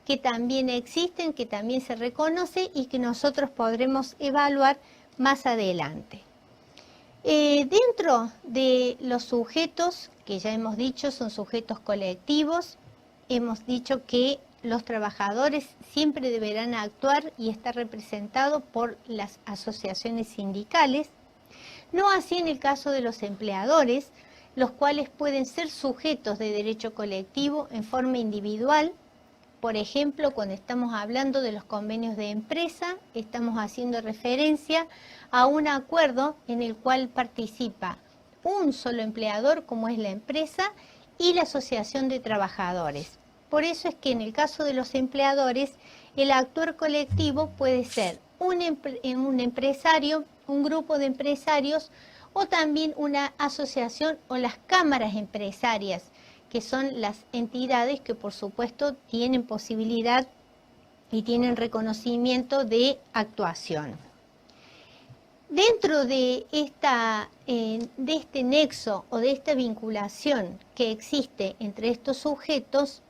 que también existen, que también se reconoce y que nosotros podremos evaluar más adelante. Dentro de los sujetos, que ya hemos dicho son sujetos colectivos, hemos dicho que los trabajadores siempre deberán actuar y estar representados por las asociaciones sindicales, no así en el caso de los empleadores, los cuales pueden ser sujetos de derecho colectivo en forma individual. Por ejemplo, cuando estamos hablando de los convenios de empresa, estamos haciendo referencia a un acuerdo en el cual participa un solo empleador, como es la empresa, y la asociación de trabajadores. Por eso es que en el caso de los empleadores, el actuar colectivo puede ser un empresario, un grupo de empresarios, o también una asociación o las cámaras empresarias, que son las entidades que por supuesto tienen posibilidad y tienen reconocimiento de actuación. Dentro de este nexo o de esta vinculación que existe entre estos sujetos,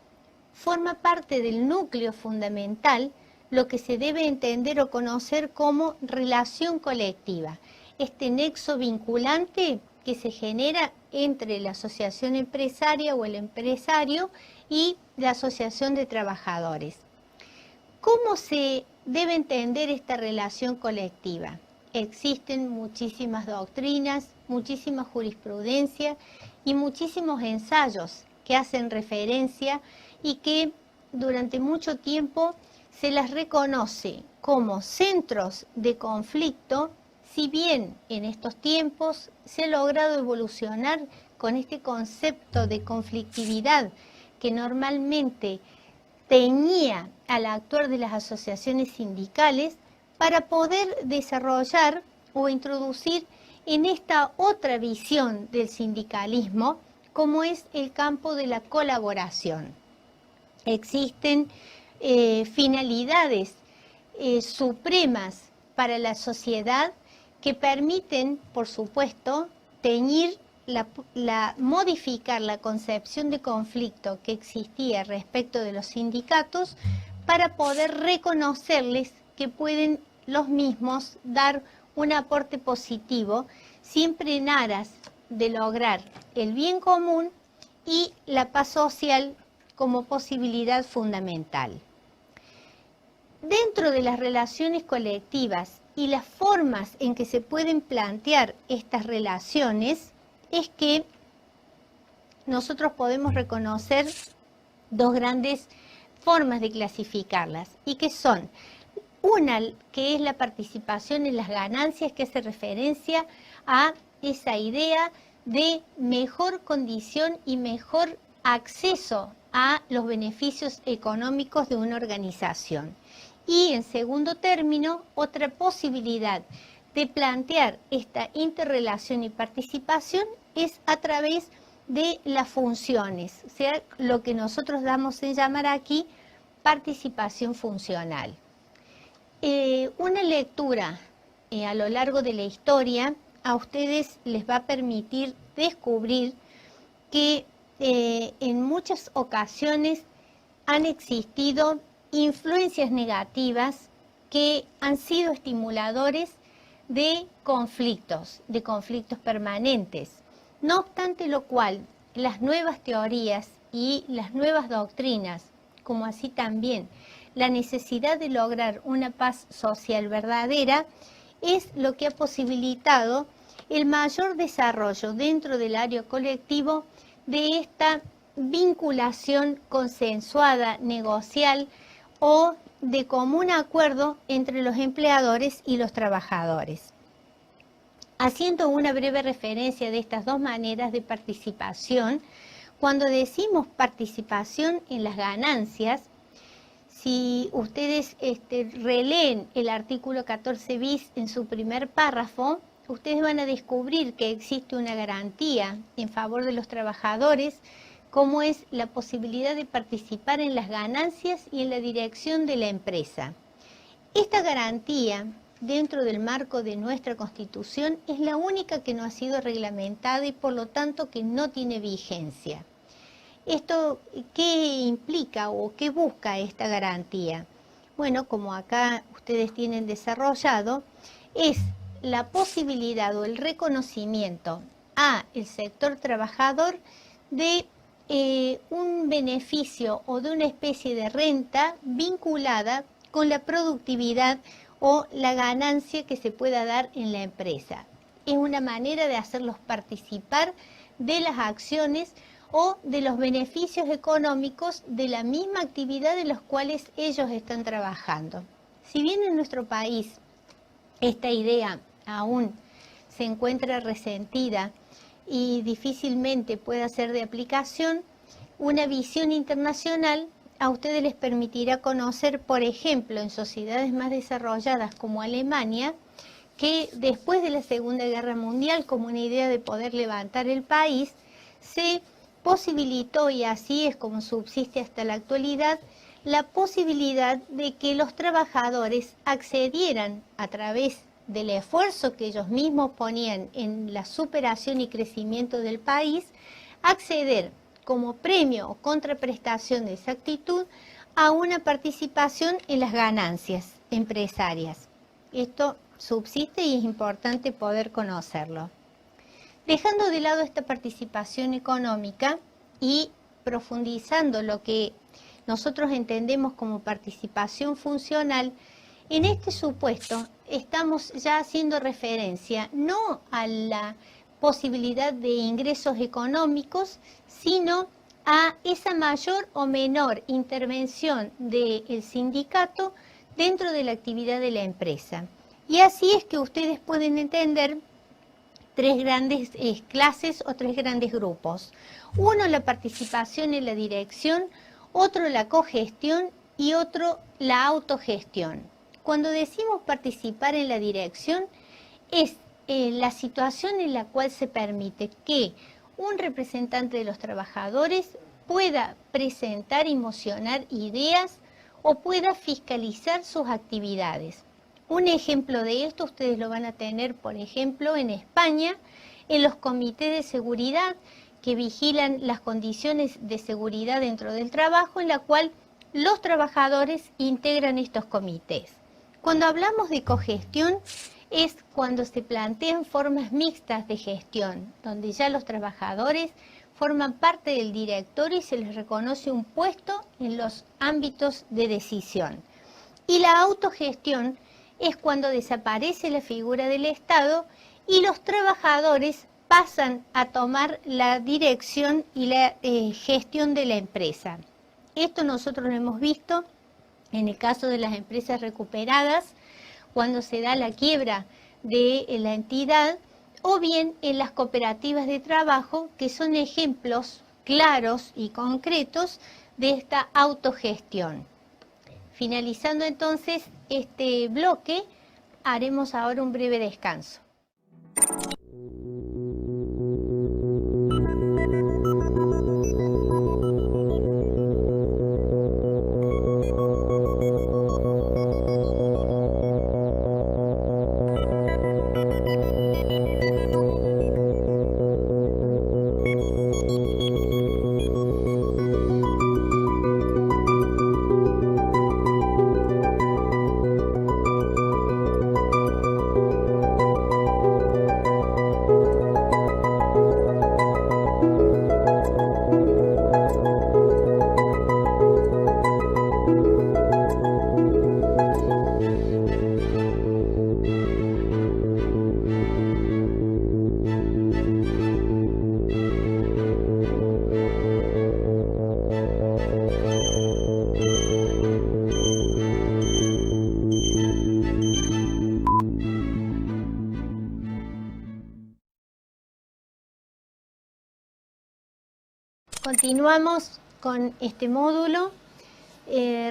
forma parte del núcleo fundamental lo que se debe entender o conocer como relación colectiva. Este nexo vinculante que se genera entre la asociación empresaria o el empresario y la asociación de trabajadores. ¿Cómo se debe entender esta relación colectiva? Existen muchísimas doctrinas, muchísima jurisprudencia y muchísimos ensayos que hacen referencia y que durante mucho tiempo se las reconoce como centros de conflicto, si bien en estos tiempos se ha logrado evolucionar con este concepto de conflictividad que normalmente teñía al actuar de las asociaciones sindicales para poder desarrollar o introducir en esta otra visión del sindicalismo, como es el campo de la colaboración. Existen finalidades supremas para la sociedad que permiten, por supuesto, teñir modificar la concepción de conflicto que existía respecto de los sindicatos para poder reconocerles que pueden los mismos dar un aporte positivo, siempre en aras de lograr el bien común y la paz social como posibilidad fundamental. Dentro de las relaciones colectivas y las formas en que se pueden plantear estas relaciones, es que nosotros podemos reconocer dos grandes formas de clasificarlas, y que son una que es la participación en las ganancias, que hace referencia a esa idea de mejor condición y mejor acceso a los beneficios económicos de una organización. Y en segundo término, otra posibilidad de plantear esta interrelación y participación es a través de las funciones, o sea, lo que nosotros damos en llamar aquí participación funcional. Una lectura a lo largo de la historia a ustedes les va a permitir descubrir que en muchas ocasiones han existido influencias negativas que han sido estimuladores de conflictos permanentes. No obstante lo cual, las nuevas teorías y las nuevas doctrinas, como así también la necesidad de lograr una paz social verdadera, es lo que ha posibilitado el mayor desarrollo dentro del área colectivo de esta vinculación consensuada, negocial o de común acuerdo entre los empleadores y los trabajadores. Haciendo una breve referencia de estas dos maneras de participación, cuando decimos participación en las ganancias, si ustedes releen el artículo 14 bis en su primer párrafo, ustedes van a descubrir que existe una garantía en favor de los trabajadores, como es la posibilidad de participar en las ganancias y en la dirección de la empresa. Esta garantía, dentro del marco de nuestra Constitución, es la única que no ha sido reglamentada y por lo tanto que no tiene vigencia. ¿Esto qué implica o qué busca esta garantía? Bueno, como acá ustedes tienen desarrollado, es la posibilidad o el reconocimiento a el sector trabajador de un beneficio o de una especie de renta vinculada con la productividad o la ganancia que se pueda dar en la empresa. Es una manera de hacerlos participar de las acciones o de los beneficios económicos de la misma actividad en los cuales ellos están trabajando. Si bien en nuestro país esta idea aún se encuentra resentida y difícilmente pueda ser de aplicación, una visión internacional a ustedes les permitirá conocer, por ejemplo, en sociedades más desarrolladas como Alemania, que después de la Segunda Guerra Mundial, como una idea de poder levantar el país, se posibilitó, y así es como subsiste hasta la actualidad, la posibilidad de que los trabajadores accedieran a través del esfuerzo que ellos mismos ponían en la superación y crecimiento del país, acceder como premio o contraprestación de esa actitud a una participación en las ganancias empresarias. Esto subsiste y es importante poder conocerlo. Dejando de lado esta participación económica y profundizando lo que nosotros entendemos como participación funcional, en este supuesto estamos ya haciendo referencia no a la posibilidad de ingresos económicos, sino a esa mayor o menor intervención del sindicato dentro de la actividad de la empresa. Y así es que ustedes pueden entender tres grandes clases o tres grandes grupos. Uno, la participación en la dirección, otro, la cogestión y otro, la autogestión. Cuando decimos participar en la dirección, es la situación en la cual se permite que un representante de los trabajadores pueda presentar y mocionar ideas o pueda fiscalizar sus actividades. Un ejemplo de esto ustedes lo van a tener, por ejemplo, en España, en los comités de seguridad que vigilan las condiciones de seguridad dentro del trabajo, en la cual los trabajadores integran estos comités. Cuando hablamos de cogestión, es cuando se plantean formas mixtas de gestión, donde ya los trabajadores forman parte del directorio y se les reconoce un puesto en los ámbitos de decisión. Y la autogestión es cuando desaparece la figura del Estado y los trabajadores pasan a tomar la dirección y la gestión de la empresa. Esto nosotros lo hemos visto en el caso de las empresas recuperadas, cuando se da la quiebra de la entidad, o bien en las cooperativas de trabajo, que son ejemplos claros y concretos de esta autogestión. Finalizando entonces este bloque, haremos ahora un breve descanso. Continuamos con este módulo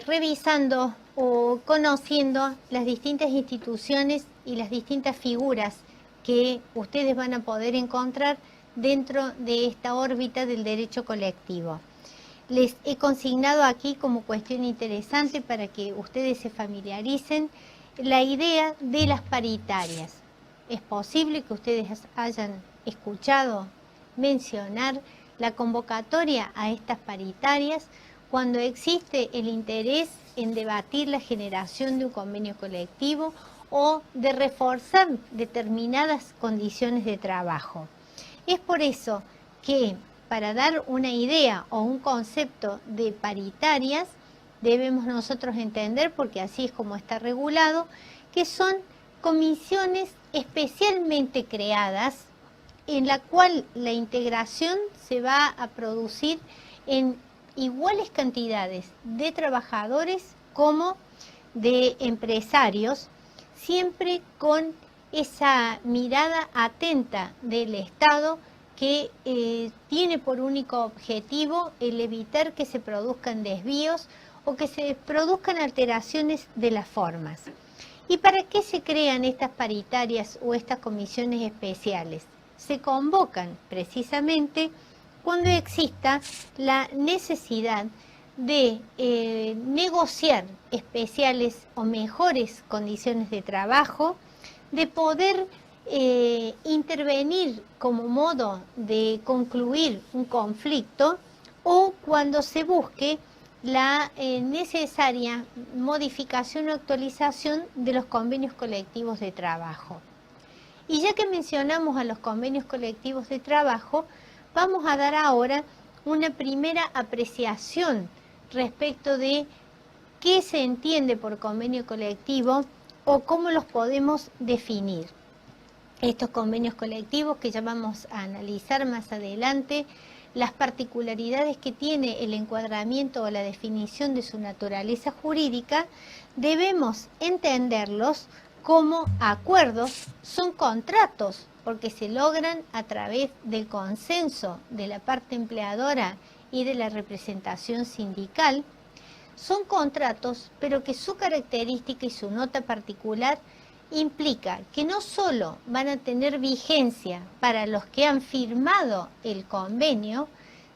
revisando o conociendo las distintas instituciones y las distintas figuras que ustedes van a poder encontrar dentro de esta órbita del derecho colectivo. Les he consignado aquí como cuestión interesante para que ustedes se familiaricen la idea de las paritarias. Es posible que ustedes hayan escuchado mencionar la convocatoria a estas paritarias cuando existe el interés en debatir la generación de un convenio colectivo o de reforzar determinadas condiciones de trabajo. Es por eso que para dar una idea o un concepto de paritarias debemos nosotros entender, porque así es como está regulado, que son comisiones especialmente creadas en la cual la integración se va a producir en iguales cantidades de trabajadores como de empresarios, siempre con esa mirada atenta del Estado que tiene por único objetivo el evitar que se produzcan desvíos o que se produzcan alteraciones de las formas. ¿Y para qué se crean estas paritarias o estas comisiones especiales? Se convocan precisamente cuando exista la necesidad de negociar especiales o mejores condiciones de trabajo, de poder intervenir como modo de concluir un conflicto o cuando se busque la necesaria modificación o actualización de los convenios colectivos de trabajo. Y ya que mencionamos a los convenios colectivos de trabajo, vamos a dar ahora una primera apreciación respecto de qué se entiende por convenio colectivo o cómo los podemos definir. Estos convenios colectivos que ya vamos a analizar más adelante, las particularidades que tiene el encuadramiento o la definición de su naturaleza jurídica, debemos entenderlos como acuerdos, son contratos, porque se logran a través del consenso de la parte empleadora y de la representación sindical. Son contratos, pero que su característica y su nota particular implica que no solo van a tener vigencia para los que han firmado el convenio,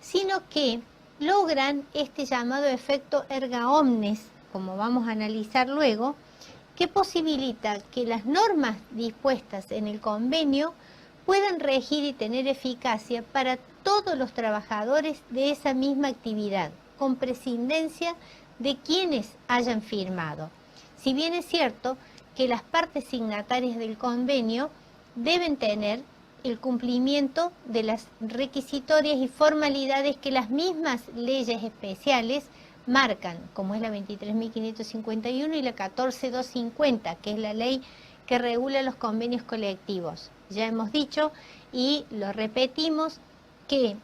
sino que logran este llamado efecto erga omnes, como vamos a analizar luego, que posibilita que las normas dispuestas en el convenio puedan regir y tener eficacia para todos los trabajadores de esa misma actividad, con prescindencia de quienes hayan firmado. Si bien es cierto que las partes signatarias del convenio deben tener el cumplimiento de las requisitorias y formalidades que las mismas leyes especiales marcan, como es la 23.551 y la 14.250, que es la ley que regula los convenios colectivos. Ya hemos dicho y lo repetimos que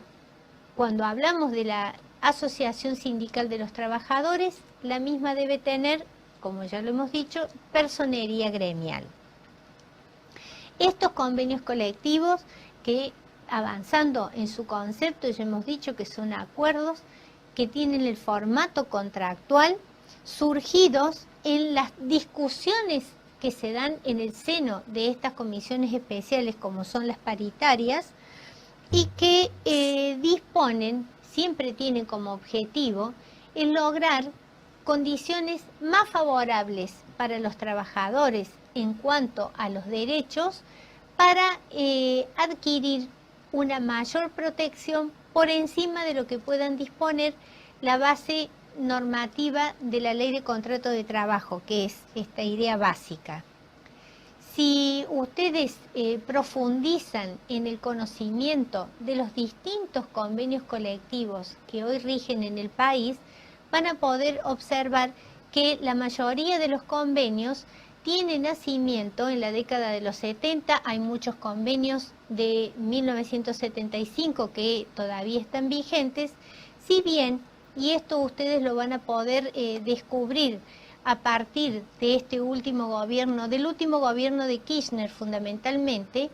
cuando hablamos de la Asociación Sindical de los Trabajadores, la misma debe tener, como ya lo hemos dicho, personería gremial. Estos convenios colectivos que, avanzando en su concepto, ya hemos dicho que son acuerdos que tienen el formato contractual, surgidos en las discusiones que se dan en el seno de estas comisiones especiales, como son las paritarias, y que disponen, siempre tienen como objetivo, el lograr condiciones más favorables para los trabajadores en cuanto a los derechos, para adquirir una mayor protección por encima de lo que puedan disponer la base normativa de la Ley de Contrato de Trabajo, que es esta idea básica. Si ustedes profundizan en el conocimiento de los distintos convenios colectivos que hoy rigen en el país, van a poder observar que la mayoría de los convenios tiene nacimiento en la década de los 70, hay muchos convenios de 1975 que todavía están vigentes, si bien, y esto ustedes lo van a poder descubrir a partir de este último gobierno, del último gobierno de Kirchner fundamentalmente,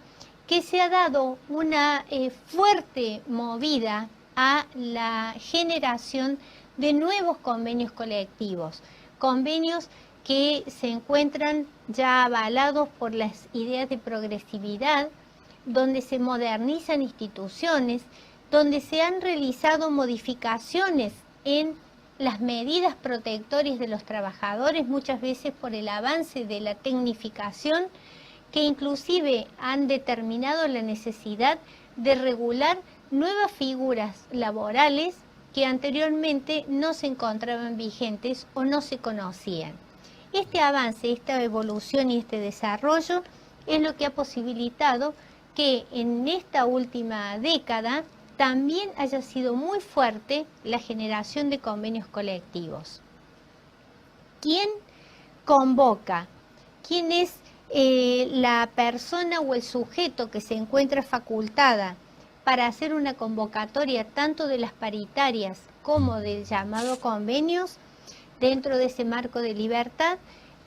que se ha dado una fuerte movida a la generación de nuevos convenios colectivos, convenios que se encuentran ya avalados por las ideas de progresividad, donde se modernizan instituciones, donde se han realizado modificaciones en las medidas protectoras de los trabajadores, muchas veces por el avance de la tecnificación, que inclusive han determinado la necesidad de regular nuevas figuras laborales que anteriormente no se encontraban vigentes o no se conocían. Este avance, esta evolución y este desarrollo es lo que ha posibilitado que en esta última década también haya sido muy fuerte la generación de convenios colectivos. ¿Quién convoca? ¿Quién es la persona o el sujeto que se encuentra facultada para hacer una convocatoria tanto de las paritarias como del llamado convenios? Dentro de ese marco de libertad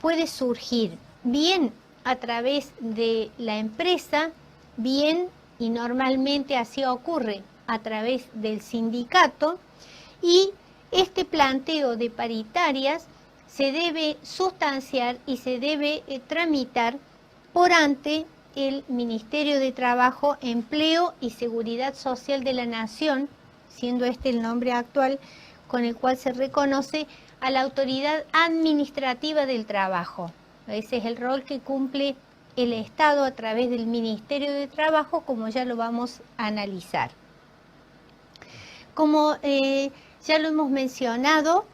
puede surgir bien a través de la empresa, bien, y normalmente así ocurre, a través del sindicato, y este planteo de paritarias se debe sustanciar y se debe tramitar por ante el Ministerio de Trabajo, Empleo y Seguridad Social de la Nación, siendo este el nombre actual con el cual se reconoce a la autoridad administrativa del trabajo. Ese es el rol que cumple el Estado a través del Ministerio de Trabajo, como ya lo vamos a analizar. Como ya lo hemos mencionado,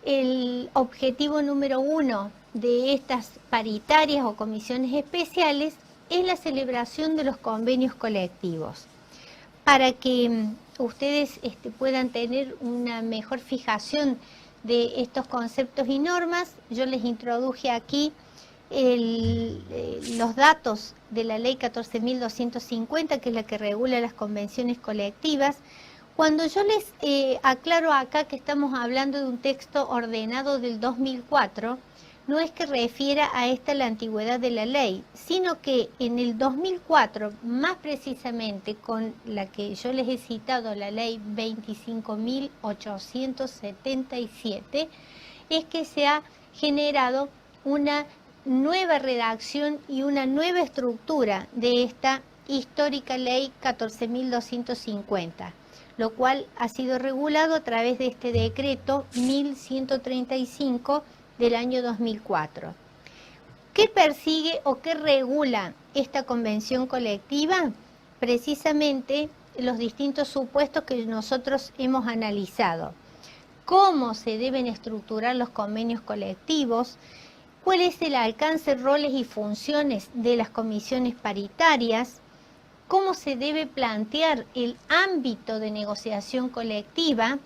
el objetivo número 1 de estas paritarias o comisiones especiales es la celebración de los convenios colectivos. Para que ustedes puedan tener una mejor fijación de estos conceptos y normas, yo les introduje aquí los datos de la ley 14.250, que es la que regula las convenciones colectivas. Cuando yo les aclaro acá que estamos hablando de un texto ordenado del 2004, no es que refiera a esta la antigüedad de la ley, sino que en el 2004, más precisamente con la que yo les he citado, la ley 25.877, es que se ha generado una nueva redacción y una nueva estructura de esta histórica ley 14.250, lo cual ha sido regulado a través de este decreto 1135 del año 2004. ¿Qué persigue o qué regula esta convención colectiva? Precisamente los distintos supuestos que nosotros hemos analizado. Cómo se deben estructurar los convenios colectivos, cuál es el alcance, roles y funciones de las comisiones paritarias, cómo se debe plantear el ámbito de negociación colectiva,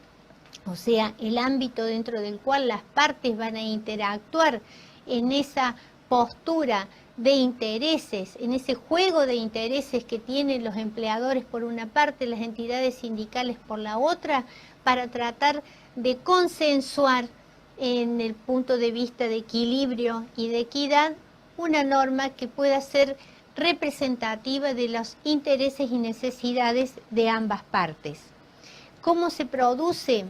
o sea, el ámbito dentro del cual las partes van a interactuar en esa postura de intereses, en ese juego de intereses que tienen los empleadores por una parte, las entidades sindicales por la otra, para tratar de consensuar en el punto de vista de equilibrio y de equidad una norma que pueda ser representativa de los intereses y necesidades de ambas partes. ¿Cómo se produce?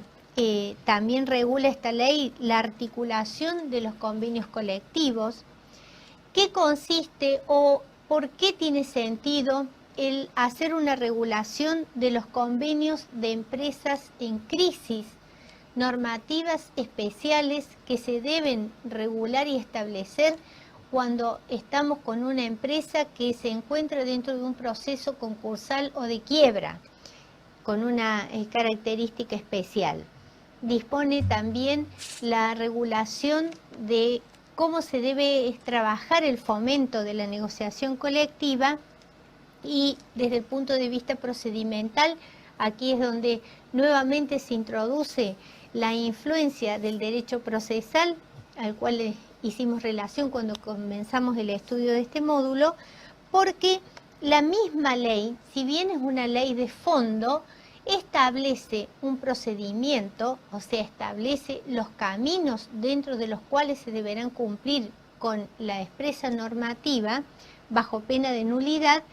También regula esta ley la articulación de los convenios colectivos. ¿Qué consiste o por qué tiene sentido el hacer una regulación de los convenios de empresas en crisis? Normativas especiales que se deben regular y establecer cuando estamos con una empresa que se encuentra dentro de un proceso concursal o de quiebra, con una característica especial. Dispone también la regulación de cómo se debe trabajar el fomento de la negociación colectiva y desde el punto de vista procedimental, aquí es donde nuevamente se introduce la influencia del derecho procesal, al cual hicimos relación cuando comenzamos el estudio de este módulo, porque la misma ley, si bien es una ley de fondo, establece un procedimiento, o sea, establece los caminos dentro de los cuales se deberán cumplir con la expresa normativa, bajo pena de nulidad,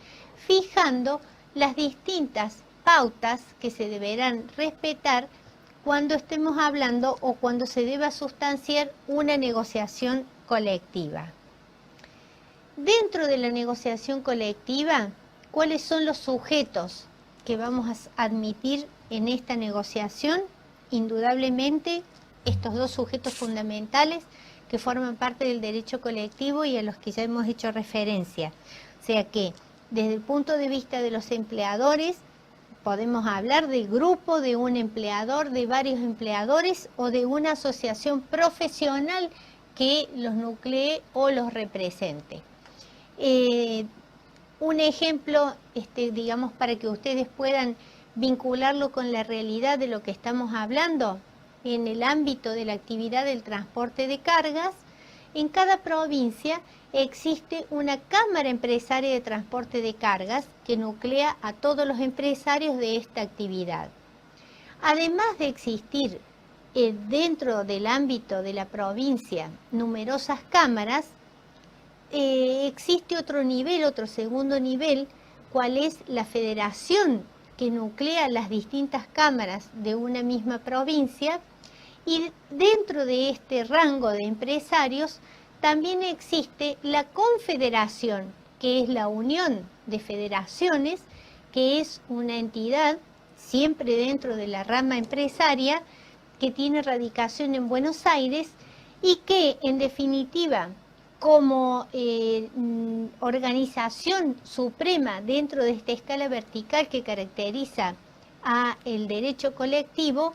fijando las distintas pautas que se deberán respetar cuando estemos hablando o cuando se deba sustanciar una negociación colectiva. Dentro de la negociación colectiva, ¿cuáles son los sujetos que vamos a admitir en esta negociación? Indudablemente, estos dos sujetos fundamentales que forman parte del derecho colectivo y a los que ya hemos hecho referencia. O sea que, desde el punto de vista de los empleadores, podemos hablar del grupo, de un empleador, de varios empleadores o de una asociación profesional que los nuclee o los represente. Un ejemplo, digamos, para que ustedes puedan vincularlo con la realidad de lo que estamos hablando, en el ámbito de la actividad del transporte de cargas, en cada provincia existe una cámara empresaria de transporte de cargas que nuclea a todos los empresarios de esta actividad. Además de existir dentro del ámbito de la provincia numerosas cámaras, existe otro nivel, otro segundo nivel, cual es la federación que nuclea las distintas cámaras de una misma provincia, y dentro de este rango de empresarios también existe la confederación, que es la unión de federaciones, que es una entidad siempre dentro de la rama empresaria que tiene radicación en Buenos Aires y que en definitiva como organización suprema dentro de esta escala vertical que caracteriza a el derecho colectivo,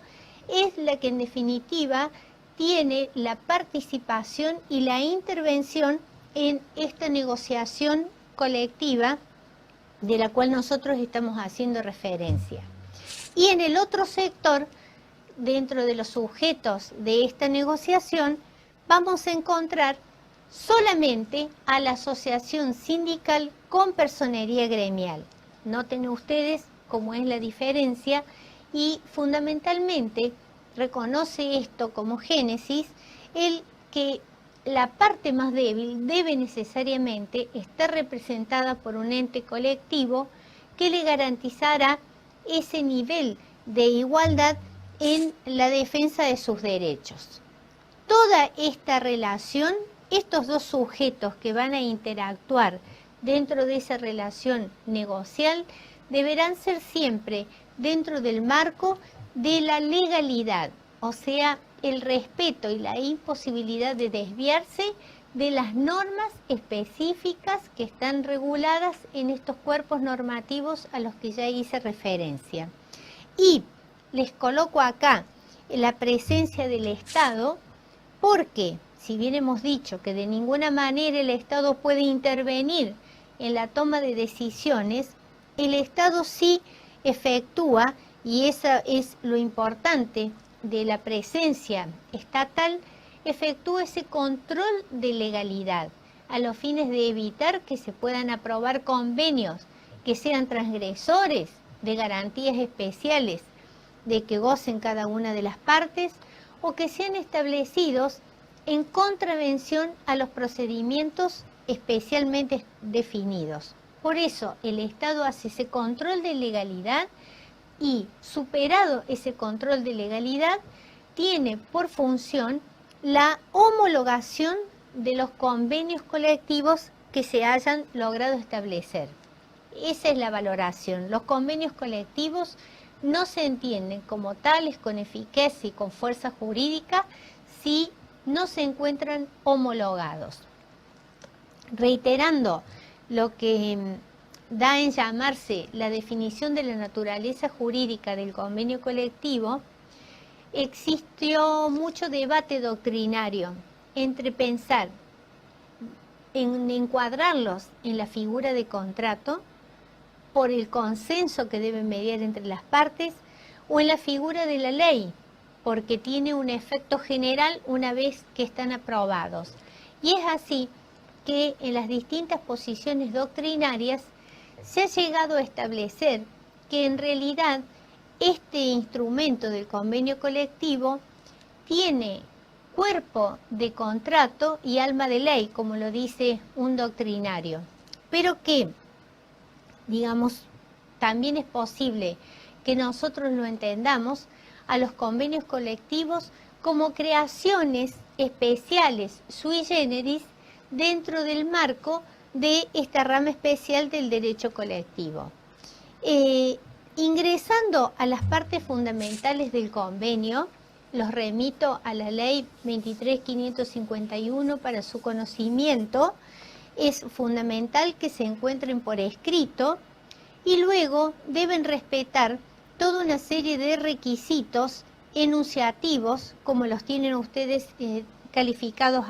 es la que en definitiva tiene la participación y la intervención en esta negociación colectiva de la cual nosotros estamos haciendo referencia. Y en el otro sector, dentro de los sujetos de esta negociación, vamos a encontrar solamente a la asociación sindical con personería gremial. Noten ustedes cómo es la diferencia y fundamentalmente reconoce esto como génesis, el que la parte más débil debe necesariamente estar representada por un ente colectivo que le garantizará ese nivel de igualdad en la defensa de sus derechos. Toda esta relación, estos dos sujetos que van a interactuar dentro de esa relación negocial, deberán ser siempre dentro del marco de la legalidad, o sea, el respeto y la imposibilidad de desviarse de las normas específicas que están reguladas en estos cuerpos normativos a los que ya hice referencia. Y les coloco acá la presencia del Estado porque, si bien hemos dicho que de ninguna manera el Estado puede intervenir en la toma de decisiones, el Estado sí efectúa, y eso es lo importante de la presencia estatal, efectúa ese control de legalidad a los fines de evitar que se puedan aprobar convenios que sean transgresores de garantías especiales de que gocen cada una de las partes o que sean establecidos en contravención a los procedimientos especialmente definidos. Por eso el Estado hace ese control de legalidad y, superado ese control de legalidad, tiene por función la homologación de los convenios colectivos que se hayan logrado establecer. Esa es la valoración. Los convenios colectivos no se entienden como tales, con eficacia y con fuerza jurídica, si no se encuentran homologados. Reiterando lo que da en llamarse la definición de la naturaleza jurídica del convenio colectivo, existió mucho debate doctrinario entre pensar en encuadrarlos en la figura de contrato por el consenso que debe mediar entre las partes o en la figura de la ley, porque tiene un efecto general una vez que están aprobados. Y es así que en las distintas posiciones doctrinarias se ha llegado a establecer que en realidad este instrumento del convenio colectivo tiene cuerpo de contrato y alma de ley, como lo dice un doctrinario, pero que, digamos, también es posible que nosotros lo entendamos a los convenios colectivos como creaciones especiales sui generis dentro del marco de esta rama especial del derecho colectivo. Ingresando a las partes fundamentales del convenio, los remito a la ley 23.551 para su conocimiento. Es fundamental que se encuentren por escrito y luego deben respetar toda una serie de requisitos enunciativos, como los tienen ustedes calificados